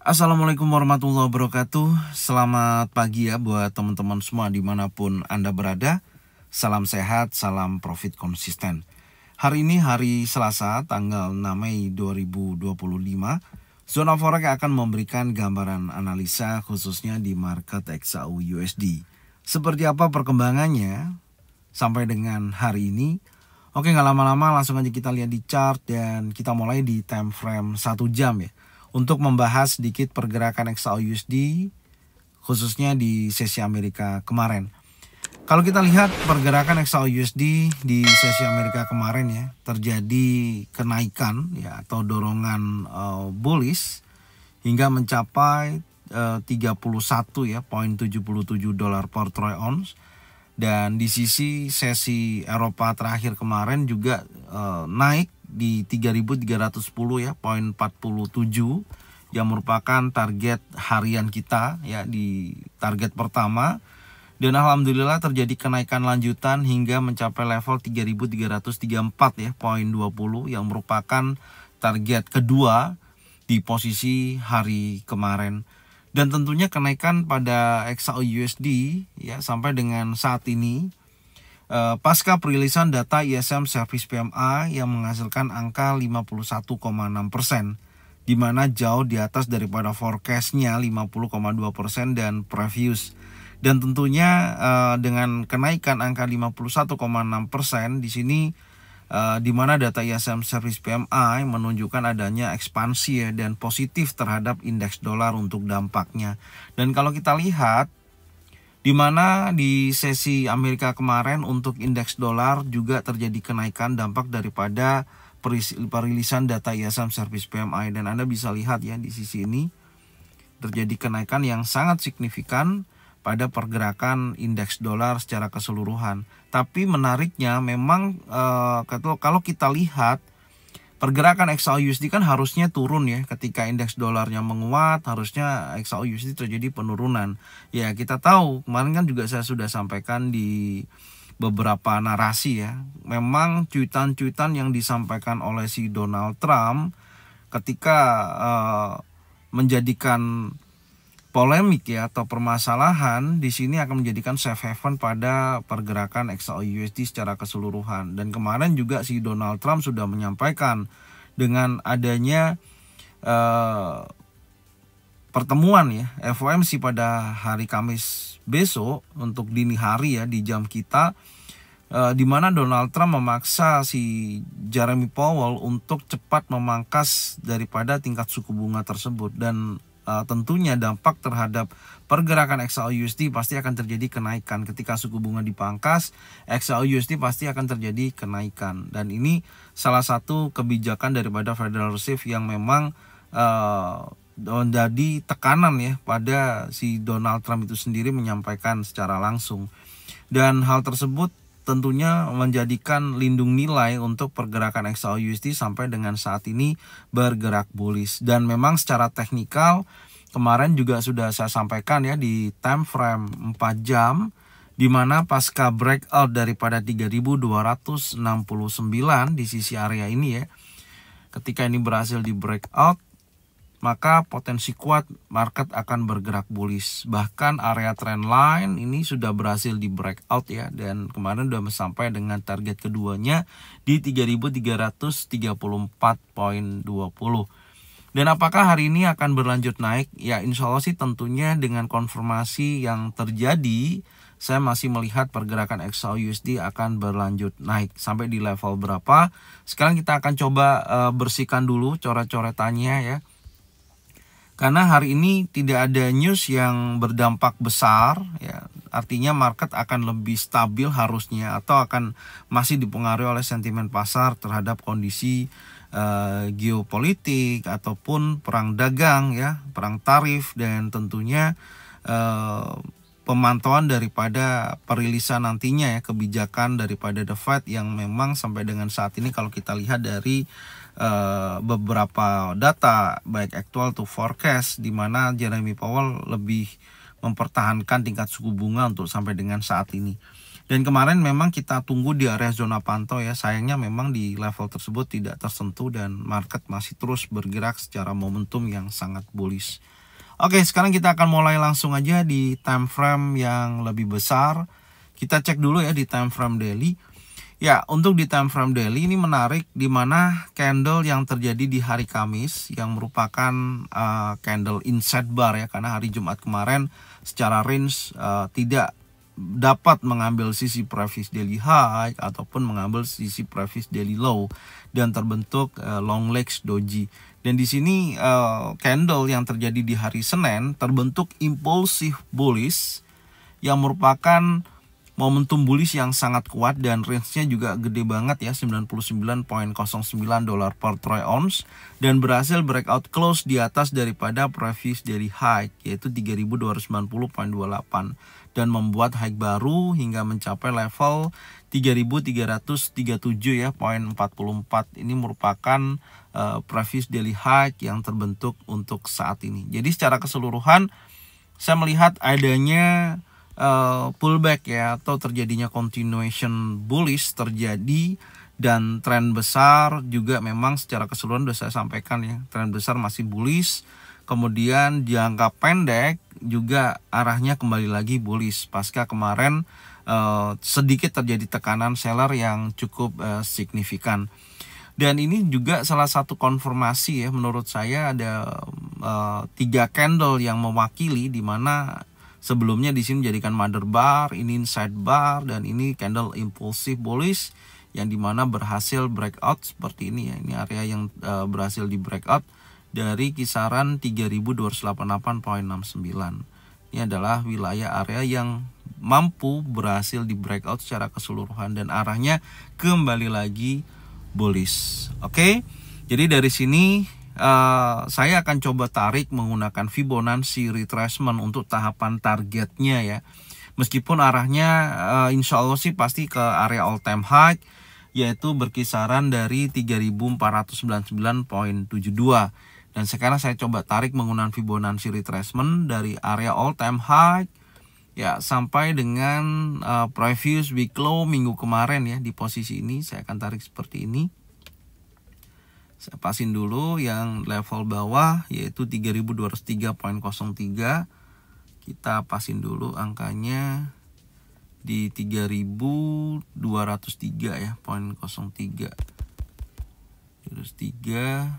Assalamualaikum warahmatullahi wabarakatuh. Selamat pagi ya buat teman-teman semua dimanapun Anda berada. Salam sehat, salam profit konsisten. Hari ini hari Selasa tanggal 6 Mei 2025. Zona Forex akan memberikan gambaran analisa khususnya di market XAU USD. Seperti apa perkembangannya sampai dengan hari ini? Oke, nggak lama-lama langsung aja kita lihat di chart dan kita mulai di time frame 1 jam ya. Untuk membahas sedikit pergerakan XAU USD khususnya di sesi Amerika kemarin. Kalau kita lihat pergerakan XAU USD di sesi Amerika kemarin ya, terjadi kenaikan ya atau dorongan bullish hingga mencapai 31 ya, 0,77 dolar per troy ounce. Dan di sisi sesi Eropa terakhir kemarin juga naik di 3.310 ya, 0,47 yang merupakan target harian kita ya, di target pertama. Dan alhamdulillah terjadi kenaikan lanjutan hingga mencapai level 3.334 ya, 0,20 yang merupakan target kedua di posisi hari kemarin. Dan tentunya kenaikan pada XAU USD ya sampai dengan saat ini pasca perilisan data ISM Service PMI yang menghasilkan angka 51,6%, di mana jauh di atas daripada forecastnya 50,2% dan previous. Dan tentunya dengan kenaikan angka 51,6% di sini di mana data ISM Service PMI menunjukkan adanya ekspansi ya, dan positif terhadap indeks dolar untuk dampaknya. Dan kalau kita lihat di mana di sesi Amerika kemarin untuk indeks dolar juga terjadi kenaikan dampak daripada perilisan data ISM Service PMI, dan Anda bisa lihat ya di sisi ini terjadi kenaikan yang sangat signifikan pada pergerakan indeks dolar secara keseluruhan. Tapi menariknya memang kalau kita lihat pergerakan XAU USD kan harusnya turun ya, ketika indeks dolarnya menguat harusnya XAU USD terjadi penurunan. Ya kita tahu kemarin kan juga saya sudah sampaikan di beberapa narasi ya, memang cuitan-cuitan yang disampaikan oleh si Donald Trump ketika menjadikan polemik ya atau permasalahan di sini akan menjadikan safe haven pada pergerakan XAU USD secara keseluruhan. Dan kemarin juga si Donald Trump sudah menyampaikan dengan adanya pertemuan ya FOMC pada hari Kamis besok untuk dini hari ya di jam kita, di mana Donald Trump memaksa si Jeremy Powell untuk cepat memangkas daripada tingkat suku bunga tersebut. Dan tentunya dampak terhadap pergerakan XAU USD pasti akan terjadi kenaikan. Ketika suku bunga dipangkas, XAU USD pasti akan terjadi kenaikan. Dan ini salah satu kebijakan daripada Federal Reserve yang memang menjadi tekanan ya pada si Donald Trump itu sendiri menyampaikan secara langsung. Dan hal tersebut tentunya menjadikan lindung nilai untuk pergerakan XAU USD sampai dengan saat ini bergerak bullish. Dan memang secara teknikal kemarin juga sudah saya sampaikan ya di time frame 4 jam, di mana pasca breakout daripada 3.269 di sisi area ini ya, ketika ini berhasil di breakout, maka potensi kuat market akan bergerak bullish. Bahkan area trend line ini sudah berhasil di breakout ya, dan kemarin sudah sampai dengan target keduanya di 3.334.20. Dan apakah hari ini akan berlanjut naik? Ya insya Allah sih tentunya dengan konfirmasi yang terjadi, saya masih melihat pergerakan XAU USD akan berlanjut naik. Sampai di level berapa? Sekarang kita akan coba bersihkan dulu coret-coretannya ya. Karena hari ini tidak ada news yang berdampak besar ya, artinya market akan lebih stabil harusnya, atau akan masih dipengaruhi oleh sentimen pasar terhadap kondisi geopolitik ataupun perang dagang ya, perang tarif, dan tentunya pemantauan daripada perilisan nantinya ya, kebijakan daripada The Fed yang memang sampai dengan saat ini kalau kita lihat dari beberapa data baik actual to forecast, di mana Jeremy Powell lebih mempertahankan tingkat suku bunga untuk sampai dengan saat ini. Dan kemarin memang kita tunggu di area zona pantau ya, sayangnya memang di level tersebut tidak tersentuh dan market masih terus bergerak secara momentum yang sangat bullish. Oke, sekarang kita akan mulai langsung aja di time frame yang lebih besar. Kita cek dulu ya di time frame daily. Ya, untuk di time frame daily ini menarik di mana candle yang terjadi di hari Kamis yang merupakan candle inside bar ya, karena hari Jumat kemarin secara range tidak dapat mengambil sisi previous daily high ataupun mengambil sisi previous daily low dan terbentuk long legs doji. Dan di sini candle yang terjadi di hari Senin terbentuk impulsif bullish yang merupakan momentum bullish yang sangat kuat dan range-nya juga gede banget ya, $99.09 per troy ounce, dan berhasil breakout close di atas daripada previous daily high yaitu 3290.28 dan membuat high baru hingga mencapai level 3337 ya, poin 44. Ini merupakan previous daily high yang terbentuk untuk saat ini. Jadi secara keseluruhan saya melihat adanya pullback ya, atau terjadinya continuation bullish terjadi, dan tren besar juga memang secara keseluruhan sudah saya sampaikan ya, tren besar masih bullish. Kemudian jangka pendek juga arahnya kembali lagi bullish pasca kemarin sedikit terjadi tekanan seller yang cukup signifikan. Dan ini juga salah satu konfirmasi ya, menurut saya ada 3 candle yang mewakili, di mana sebelumnya di sini menjadikan mother bar, ini inside bar, dan ini candle impulsive bullish yang dimana berhasil breakout seperti ini ya. Ini area yang berhasil di breakout dari kisaran 3288.69. Ini adalah wilayah area yang mampu berhasil di breakout secara keseluruhan dan arahnya kembali lagi bullish. Oke, jadi dari sini saya akan coba tarik menggunakan Fibonacci retracement untuk tahapan targetnya ya. Meskipun arahnya insya Allah sih pasti ke area all time high, yaitu berkisaran dari 3499.72. Dan sekarang saya coba tarik menggunakan Fibonacci retracement dari area all time high ya sampai dengan previous week low minggu kemarin ya. Di posisi ini saya akan tarik seperti ini. Saya pasin dulu yang level bawah yaitu 3203.03. Kita pasin dulu angkanya di 3203 ya, 0.03. 3.03.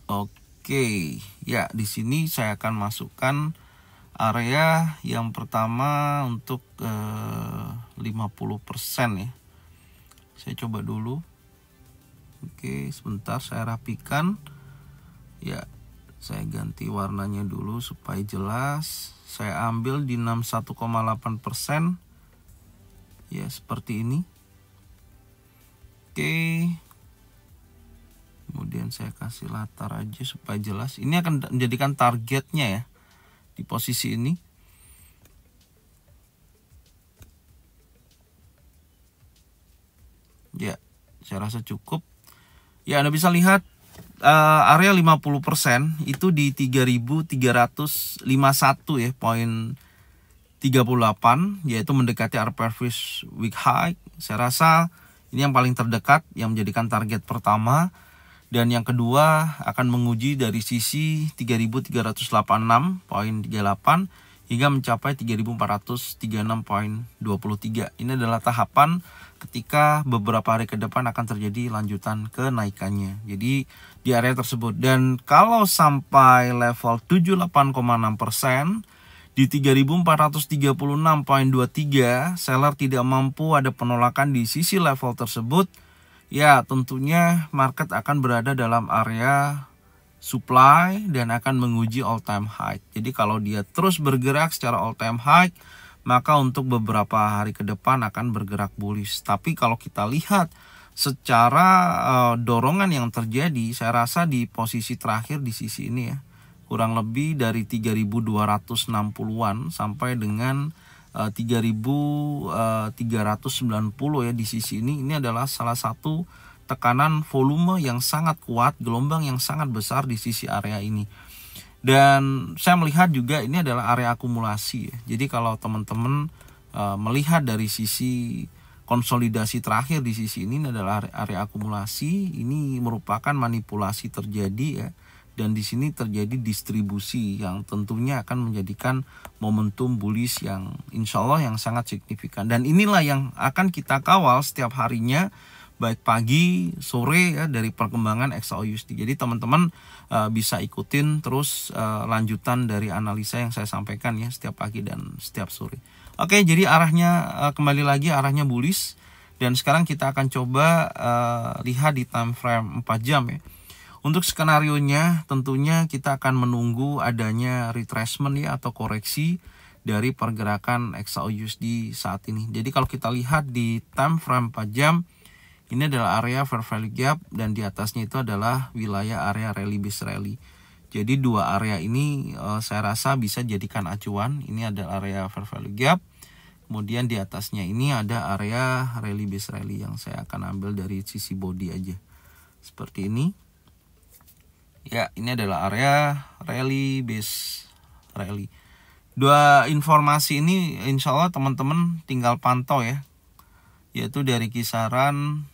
Oke, ya di sini saya akan masukkan area yang pertama untuk 50% ya. Saya coba dulu. Oke, sebentar saya rapikan. Ya, saya ganti warnanya dulu supaya jelas. Saya ambil di 61,8%. Ya, seperti ini. Oke. Kemudian saya kasih latar aja supaya jelas. Ini akan menjadikan targetnya ya, di posisi ini. Ya, saya rasa cukup. Ya, Anda bisa lihat area 50% itu di 3351 ya, poin 38, yaitu mendekati area previous week high. Saya rasa ini yang paling terdekat yang menjadikan target pertama. Dan yang kedua akan menguji dari sisi 3386.38 hingga mencapai 3436.23. Ini adalah tahapan ketika beberapa hari ke depan akan terjadi lanjutan kenaikannya. Jadi di area tersebut. Dan kalau sampai level 78,6% di 3436.23, seller tidak mampu, ada penolakan di sisi level tersebut, ya tentunya market akan berada dalam area supply dan akan menguji all time high. Jadi kalau dia terus bergerak secara all time high, maka untuk beberapa hari ke depan akan bergerak bullish. Tapi kalau kita lihat secara dorongan yang terjadi, saya rasa di posisi terakhir di sisi ini ya, kurang lebih dari 3260-an sampai dengan 3390 ya di sisi ini adalah salah satu tekanan volume yang sangat kuat, gelombang yang sangat besar di sisi area ini. Dan saya melihat juga ini adalah area akumulasi ya. Jadi kalau teman-teman melihat dari sisi konsolidasi terakhir di sisi ini adalah area akumulasi. Ini merupakan manipulasi terjadi ya, dan di sini terjadi distribusi yang tentunya akan menjadikan momentum bullish yang insya Allah yang sangat signifikan. Dan inilah yang akan kita kawal setiap harinya, baik pagi, sore ya, dari perkembangan XAUUSD. Jadi teman-teman bisa ikutin terus lanjutan dari analisa yang saya sampaikan ya setiap pagi dan setiap sore. Oke, jadi arahnya kembali lagi arahnya bullish, dan sekarang kita akan coba lihat di time frame 4 jam ya. Untuk skenarionya tentunya kita akan menunggu adanya retracement ya atau koreksi dari pergerakan XAUUSD saat ini. Jadi kalau kita lihat di time frame 4 jam, ini adalah area fair value gap, dan di atasnya itu adalah wilayah area rally base rally. Jadi dua area ini saya rasa bisa jadikan acuan. Ini adalah area fair value gap, kemudian di atasnya ini ada area rally base rally yang saya akan ambil dari sisi body aja. Seperti ini. Ya, ini adalah area rally base rally. Dua informasi ini insya Allah teman-teman tinggal pantau ya. Yaitu dari kisaran,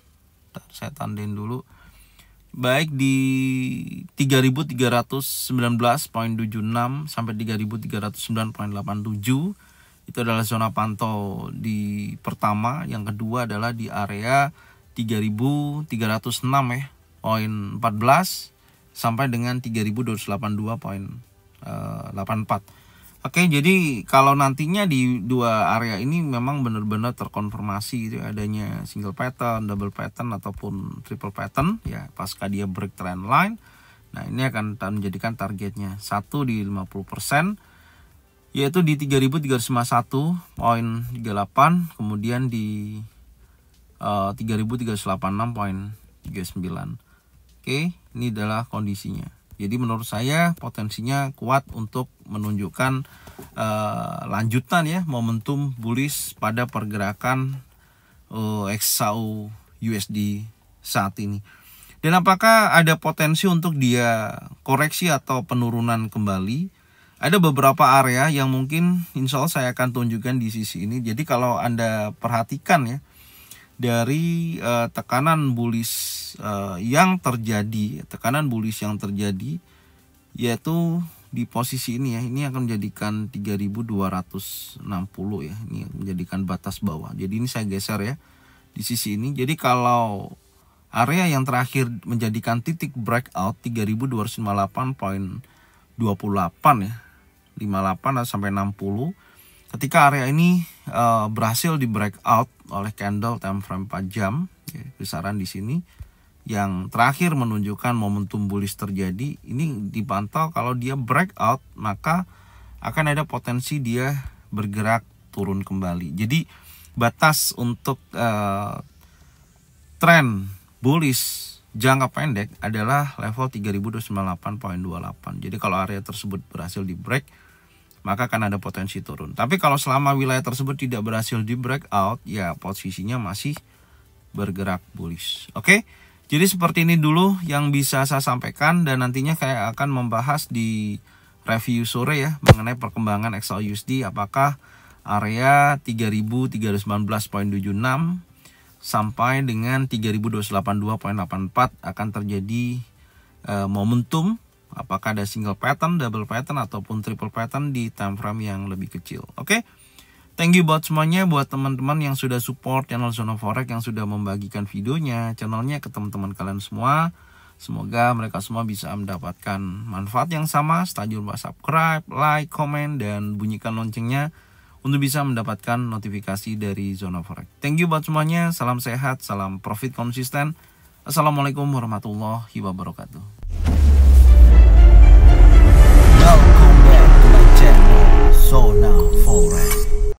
saya tandain dulu, baik di 3.319.76 sampai 3.309.87 itu adalah zona pantau di pertama. Yang kedua adalah di area 3.306 ya, poin 14 sampai dengan 3.282.84. Oke, jadi kalau nantinya di dua area ini memang benar-benar terkonfirmasi gitu, adanya single pattern, double pattern ataupun triple pattern ya pasca dia break trend line. Nah, ini akan menjadikan targetnya 1 di 50%, yaitu di 3.351.38, kemudian di 3.386.39. Oke, ini adalah kondisinya. Jadi menurut saya potensinya kuat untuk menunjukkan lanjutan ya momentum bullish pada pergerakan XAUUSD saat ini. Dan apakah ada potensi untuk dia koreksi atau penurunan kembali? Ada beberapa area yang mungkin insya Allah saya akan tunjukkan di sisi ini. Jadi kalau Anda perhatikan ya, dari tekanan bullish yang terjadi, yaitu di posisi ini ya, ini akan menjadikan 3.260 ya, ini menjadikan batas bawah. Jadi ini saya geser ya di sisi ini. Jadi kalau area yang terakhir menjadikan titik breakout 3.258.28 ya, 58 sampai 60. Ketika area ini berhasil di breakout oleh candle time frame 4 jam ya, kisaran di sini yang terakhir menunjukkan momentum bullish terjadi, ini dipantau kalau dia breakout maka akan ada potensi dia bergerak turun kembali. Jadi batas untuk tren bullish jangka pendek adalah level 3.298.28. Jadi kalau area tersebut berhasil di break, maka akan ada potensi turun. Tapi kalau selama wilayah tersebut tidak berhasil di breakout, ya posisinya masih bergerak bullish. Oke, jadi seperti ini dulu yang bisa saya sampaikan, dan nantinya saya akan membahas di review sore ya mengenai perkembangan XAUUSD, apakah area 3.319.76 sampai dengan 3.282.84 akan terjadi momentum, apakah ada single pattern, double pattern ataupun triple pattern di time frame yang lebih kecil. Oke. Thank you buat semuanya, buat teman-teman yang sudah support channel Zona Forex, yang sudah membagikan videonya, channelnya ke teman-teman kalian semua. Semoga mereka semua bisa mendapatkan manfaat yang sama. Stay tune, subscribe, like, komen, dan bunyikan loncengnya untuk bisa mendapatkan notifikasi dari Zona Forex. Thank you buat semuanya, salam sehat, salam profit konsisten. Assalamualaikum warahmatullahi wabarakatuh. Welcome back to my channel Zona Forex.